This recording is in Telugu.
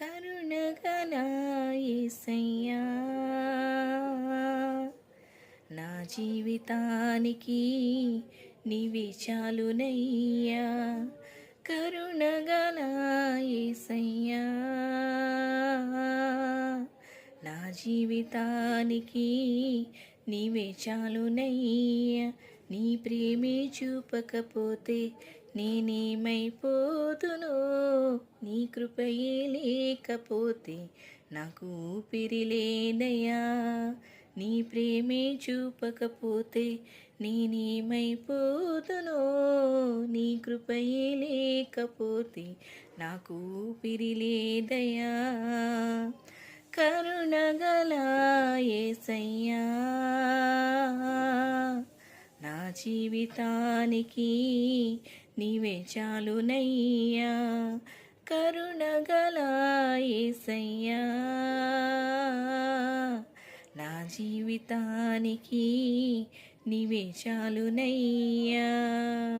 కరుణగల యేసయ్యా నా జీవితానికి నీవే చాలునయ్యా. కరుణగల యేసయ్యా నా జీవితానికి నీవే చాలునయ్యా. నీ ప్రేమే చూపకపోతే నేనేమైపోతునో, నీ కృపయే లేకపోతే నాకు ఊపిరి లేదయ్యా. నీ ప్రేమే చూపకపోతే నేనేమైపోతునో, నీ కృపయే లేకపోతే నాకు ఊపిరి లేదయ్యా. కరుణగల యేసయ్యా నా జీవితానికి నీవే చాలునయ్యా. కరుణగల యేసయ్యా నా జీవితానికి నీవే చాలునయ్యా.